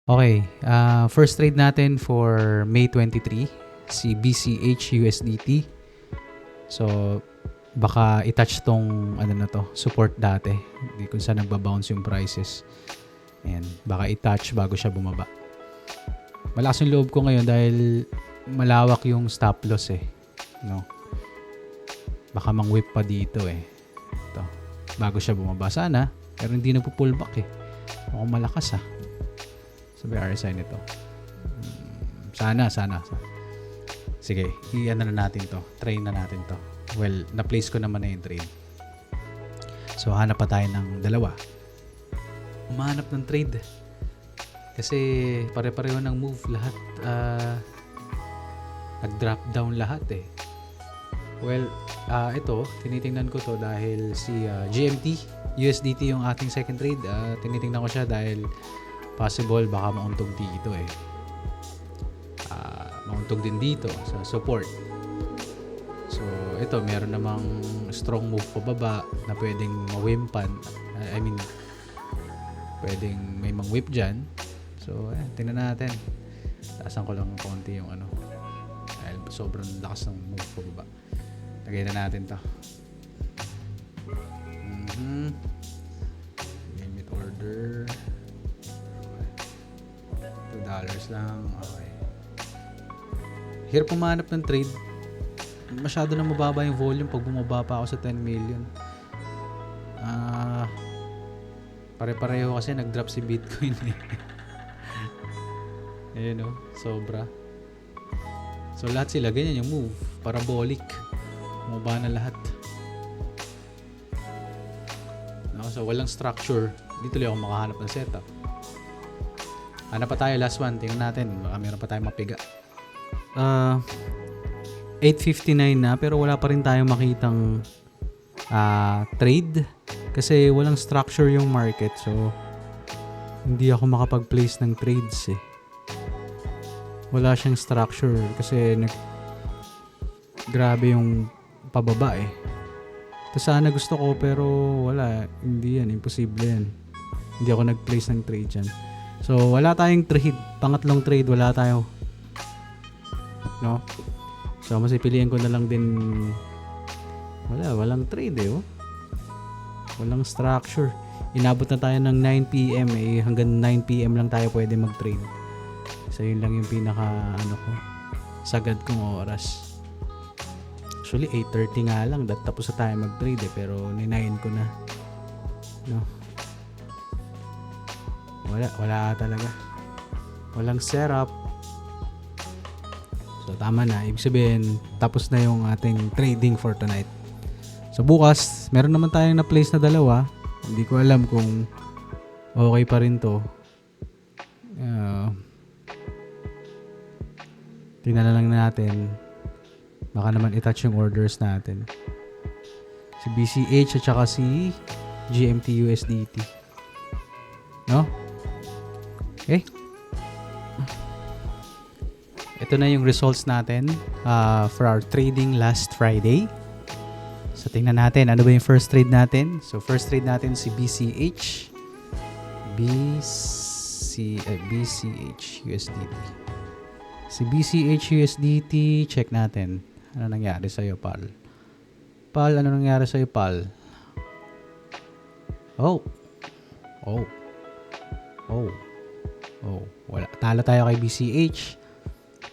Okay, first trade natin for May 23, si BCH USDT. So, baka i-touch tong ano na to, support dati. Hindi kung saan nagbabounce yung prices. Ayan, baka i-touch bago siya bumaba. Malakas yung loob ko ngayon dahil malawak yung stop loss eh. No? Baka mang-whip pa dito eh. Ito, bago siya bumaba. Sana, pero hindi nagpo-pullback eh. Mukhang malakas ah. Sabi RSI nito. Sana. Sige, i-ano na natin to. Train na natin to. Well, na-place ko naman na yung trade. So, hanap pa tayo ng dalawa. Umahanap ng trade. Kasi pare-pareho ng move. Lahat nag-drop down lahat eh. Well, ito, tinitingnan ko to dahil si GMT, USDT yung ating second trade. Tinitingnan ko siya dahil possible baka mauntog dito eh. Mauntog din dito sa support. So, ito, meron namang strong move pababa na pwedeng mawimpan. Pwedeng may mang-whip dyan. So, tingnan natin. Taasan ko lang konti yung ano. Dahil sobrang lakas ng move pababa. Lagay na natin to. Limit order. $2 lang. Okay. Hirap pumanap ng trade. Masyado na mababa yung volume pag bumaba pa ako sa 10 million. Pare-pareho kasi nag-drop si Bitcoin eh. Ayun o, sobra. So lahat sila ganyan yung move. Parabolic. Bumaba na lahat. So walang structure. Dito lang ako makahanap ng setup. Hanap pa tayo, last one. Tingnan natin. Baka meron pa tayong mapiga. 8:59 na pero wala pa rin tayong makitang trade. Kasi walang structure yung market. So, hindi ako makapag-place ng trades eh. Wala siyang structure. Kasi grabe yung pababa eh. Ito sana gusto ko pero wala. Hindi yan. Imposible yan. Hindi ako nag-place ng trade dyan. So, wala tayong trade. Pangatlong trade, wala tayo. No? So, masipiliin ko na lang din. Walang trade eh. Oh. Walang structure. Inabot na tayo ng 9 PM eh. Hanggang 9 PM lang tayo pwede mag-trade. So, yun lang yung sagad kong oras. Actually, 8:30 nga lang. Tapos na tayo mag-trade eh. Pero, 9 ko na. No? Wala talaga. Walang setup. So, tama na. Ibig sabihin, tapos na yung ating trading for tonight. So, bukas, meron naman tayong na-place na dalawa. Hindi ko alam kung okay pa rin to. Tingnan na lang natin. Baka naman i-touch yung orders natin. Si BCH at saka si GMT USDT. No? Okay. Ito na yung results natin for our trading last Friday. So, tingnan natin. Ano ba yung first trade natin? So, first trade natin si BCH. BCH USDT. Si BCH USDT, check natin. Ano nangyari sa'yo, Pal? Pal, ano nangyari sa'yo, Pal? Oh, wala. Talo tayo kay BCH.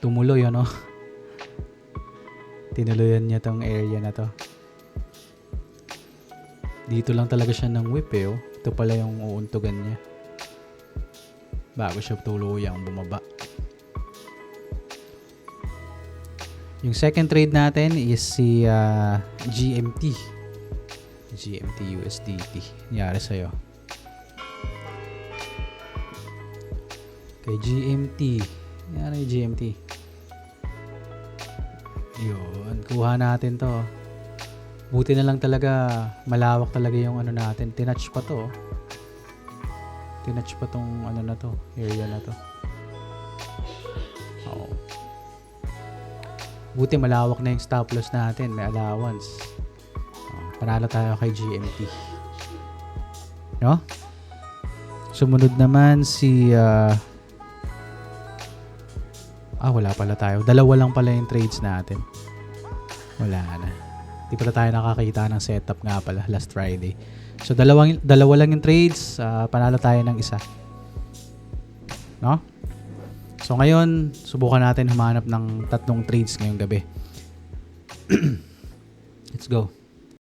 Tumuloy, ano? Tinuloyan niya tong area na to. Dito lang talaga siya ng whip eh, oh. Ito pala yung uuntugan niya. Bago siya tuluyang bumaba. Yung second trade natin is si GMT. GMT USDT. Nangyari sa'yo. Kay GMT. Yan ay GMT. Yun. Kuha natin to. Buti na lang talaga. Malawak talaga yung ano natin. Tinouch pa to. Tinouch pa tong ano na to. Area na to. Oo. Buti malawak na yung stop loss natin. May allowance. Panalo tayo kay GMT. No? Sumunod naman si Wala pala tayo. Dalawa lang pala yung trades natin. Wala na. Di pala tayo nakakita ng setup nga pala last Friday. So, dalawa lang yung trades. Panalo tayo ng isa. No? So, ngayon, subukan natin humanap ng 3 trades ngayong gabi. Let's go.